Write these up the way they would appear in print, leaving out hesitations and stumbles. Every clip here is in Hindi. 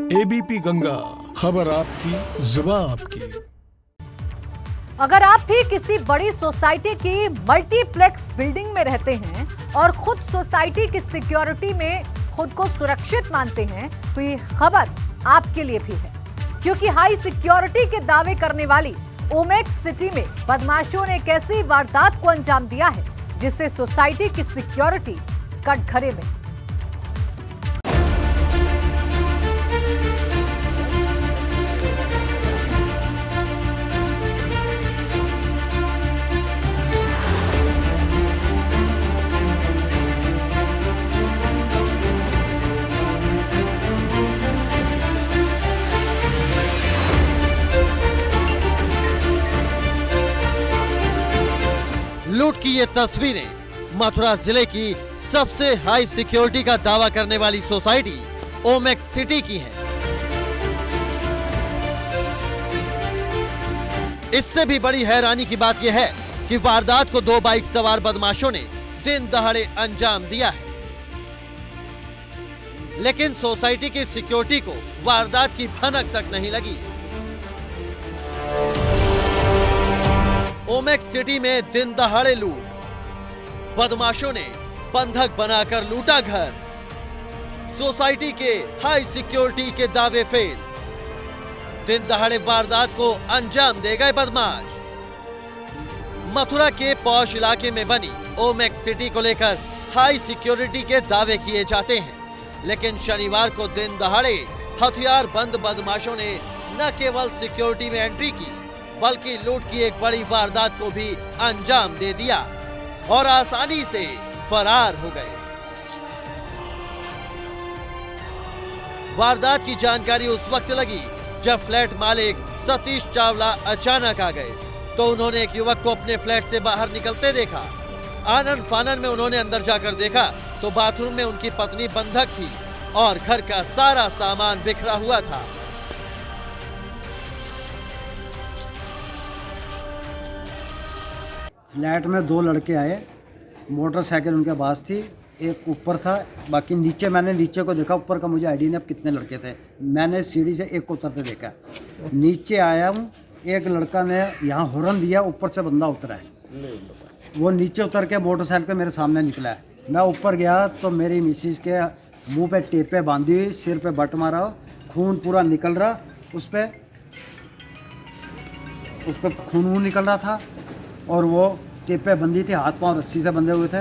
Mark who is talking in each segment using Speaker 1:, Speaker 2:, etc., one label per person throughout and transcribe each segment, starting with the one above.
Speaker 1: एबीपी गंगा, खबर आपकी, जुबान आपकी।
Speaker 2: अगर आप भी किसी बड़ी सोसाइटी की मल्टीप्लेक्स बिल्डिंग में रहते हैं और खुद सोसाइटी की सिक्योरिटी में खुद को सुरक्षित मानते हैं तो ये खबर आपके लिए भी है, क्योंकि हाई सिक्योरिटी के दावे करने वाली ओमेक्स सिटी में बदमाशों ने एक ऐसी वारदात को अंजाम दिया है जिससे सोसाइटी की सिक्योरिटी कटघरे में।
Speaker 3: लूट की ये तस्वीरें मथुरा जिले की सबसे हाई सिक्योरिटी का दावा करने वाली सोसाइटी ओमेक्स सिटी की हैं। इससे भी बड़ी हैरानी की बात यह है कि वारदात को दो बाइक सवार बदमाशों ने दिन दहाड़े अंजाम दिया है, लेकिन सोसाइटी की सिक्योरिटी को वारदात की भनक तक नहीं लगी। ओमेक्स सिटी में दिन दहाड़े लूट, बदमाशों ने बंधक बनाकर लूटा घर, सोसाइटी के हाई सिक्योरिटी के दावे फेल, दिन दहाड़े वारदात को अंजाम दे गए बदमाश। मथुरा के पॉश इलाके में बनी ओमेक्स सिटी को लेकर हाई सिक्योरिटी के दावे किए जाते हैं, लेकिन शनिवार को दिन दहाड़े हथियार बंद बदमाशों ने न केवल सिक्योरिटी में एंट्री की बल्कि लूट की एक बड़ी वारदात को भी अंजाम दे दिया और आसानी से फरार हो गए। वारदात की जानकारी उस वक्त लगी जब फ्लैट मालिक सतीश चावला अचानक आ गए तो उन्होंने एक युवक को अपने फ्लैट से बाहर निकलते देखा। आनन फानन में उन्होंने अंदर जाकर देखा तो बाथरूम में उनकी पत्नी बंधक थी और घर का सारा सामान बिखरा हुआ था।
Speaker 4: फ्लैट में दो लड़के आए, मोटरसाइकिल उनके पास थी, एक ऊपर था, बाकी नीचे मैंने नीचे को देखा, ऊपर का मुझे आइडिया नहीं अब कितने लड़के थे। मैंने सीढ़ी से एक को उतरते देखा, नीचे आया हूँ, एक लड़का ने यहाँ हॉर्न दिया, ऊपर से बंदा उतरा है, वो नीचे उतर के मोटरसाइकिल मेरे सामने निकला है। मैं ऊपर गया तो मेरी मिसिस के मुँह पे टेपे बांधी हुई, सिर पे बट मारा, खून पूरा निकल रहा, उस पर खून निकल रहा था और वो टेपे बंदी थी, हाथ पांव रस्सी से बंधे हुए थे।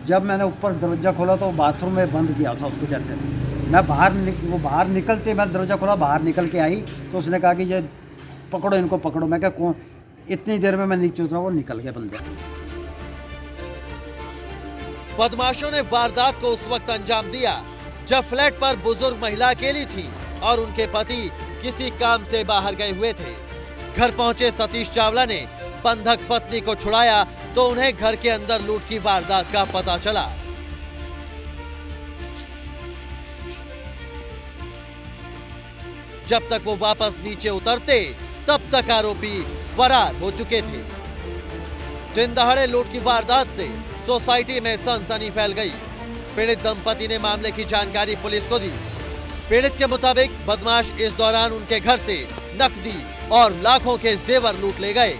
Speaker 4: जब मैंने ऊपर दरवाज़ा खोला तो बाथरूम में बंद किया था उसको, जैसे मैं वो बाहर निकलते मैं दरवाज़ा खोला, बाहर निकल के आई तो उसने कहा कि ये पकड़ो, इनको पकड़ो। मैं क्या कौन, इतनी देर में मैं नीचे उतरा, वो निकल गए बंदे।
Speaker 3: बदमाशों ने वारदात को उस वक्त अंजाम दिया जब फ्लैट पर बुजुर्ग महिला अकेली थी और उनके पति किसी काम से बाहर गए हुए थे। घर पहुंचे सतीश चावला ने बंधक पत्नी को छुड़ाया तो उन्हें घर के अंदर लूट की वारदात का पता चला। जब तक वो वापस नीचे उतरते तब तक आरोपी फरार हो चुके थे। दिन दहाड़े लूट की वारदात से सोसाइटी में सनसनी फैल गई। पीड़ित दंपति ने मामले की जानकारी पुलिस को दी। पीड़ित के मुताबिक बदमाश इस दौरान उनके घर से नकदी और लाखों के जेवर लूट ले गए।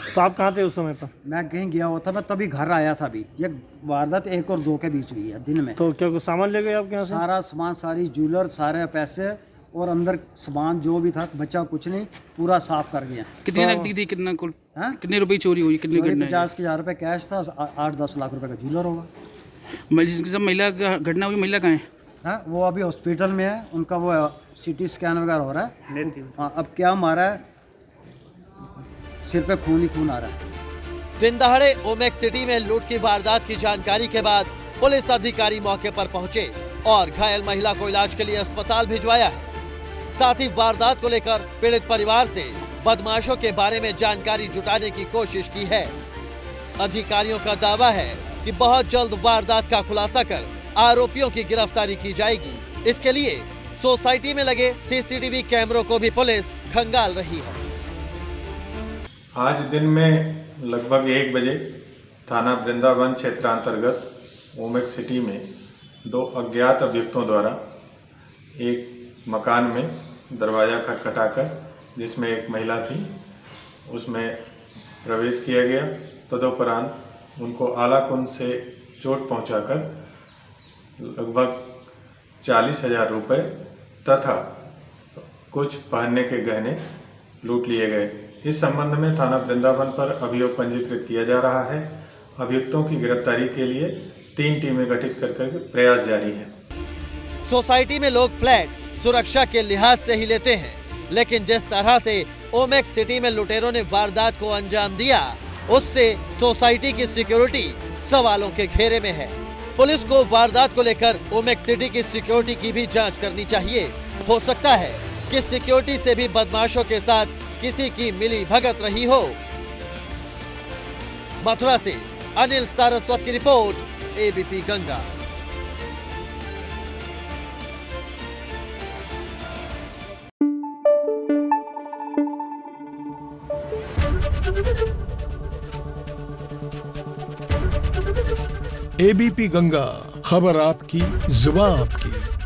Speaker 5: तो आप कहाँ थे उस समय पर?
Speaker 4: मैं कहीं गया हुआ था, मैं तभी घर आया था। अभी ये वारदात 1 और 2 के बीच हुई है दिन में।
Speaker 5: तो क्या कुछ सामान ले गए आपके यहाँ से?
Speaker 4: सारा सामान, सारी ज्वेलर, सारे पैसे और अंदर सामान जो भी था, बचा कुछ नहीं, पूरा साफ कर गया।
Speaker 6: कितनी नकदी थी, कितना कुल,
Speaker 4: हाँ?
Speaker 6: कितने रुपए चोरी हुई, कितने?
Speaker 4: 50,000 रुपये कैश था, 8-10 लाख रुपए का ज्वेलर होगा।
Speaker 6: जिसकी सब महिला का घटना हुई, महिला कहाँ है?
Speaker 4: हाँ, वो अभी हॉस्पिटल में है, उनका वो CT स्कैन वगैरह हो रहा है। हाँ, अब क्या मारा है, सिर पे खून ही खून आ रहा है।
Speaker 3: दिन दहाड़े ओमेक्स सिटी में लूट की वारदात की जानकारी के बाद पुलिस अधिकारी मौके पर पहुंचे और घायल महिला को इलाज के लिए अस्पताल भिजवाया है। साथ ही वारदात को लेकर पीड़ित परिवार से बदमाशों के बारे में जानकारी जुटाने की कोशिश की है। अधिकारियों का दावा है कि बहुत जल्द वारदात का खुलासा कर आरोपियों की गिरफ्तारी की जाएगी। इसके लिए सोसाइटी में लगे CCTV कैमरों को भी पुलिस खंगाल रही है।
Speaker 7: आज दिन में लगभग 1 बजे थाना वृंदावन क्षेत्रांतर्गत ओमेक्स सिटी में दो अज्ञात अभियुक्तों द्वारा एक मकान में दरवाज़ा खटखटाकर, जिसमें एक महिला थी, उसमें प्रवेश किया गया। तदुपरांत उनको आलाकुंड से चोट पहुंचाकर लगभग 40,000 रुपये तथा कुछ पहनने के गहने लूट लिए गए। इस संबंध में थाना वृंदावन पर अभियोग पंजीकृत किया जा रहा है। अभियुक्तों की गिरफ्तारी के लिए 3 टीमें गठित कर प्रयास जारी है।
Speaker 3: सोसाइटी में लोग फ्लैट सुरक्षा के लिहाज से ही लेते हैं, लेकिन जिस तरह से ओमेक्स सिटी में लुटेरों ने वारदात को अंजाम दिया, उससे सोसाइटी की सिक्योरिटी सवालों के घेरे में है। पुलिस को वारदात को लेकर ओमेक्स सिटी की सिक्योरिटी की भी जांच करनी चाहिए। हो सकता है कि सिक्योरिटी से भी बदमाशों के साथ किसी की मिली भगत रही हो। मथुरा से अनिल सारस्वत की report, ABP Ganga.
Speaker 1: ABP Ganga, खबर आपकी, जुबान आपकी।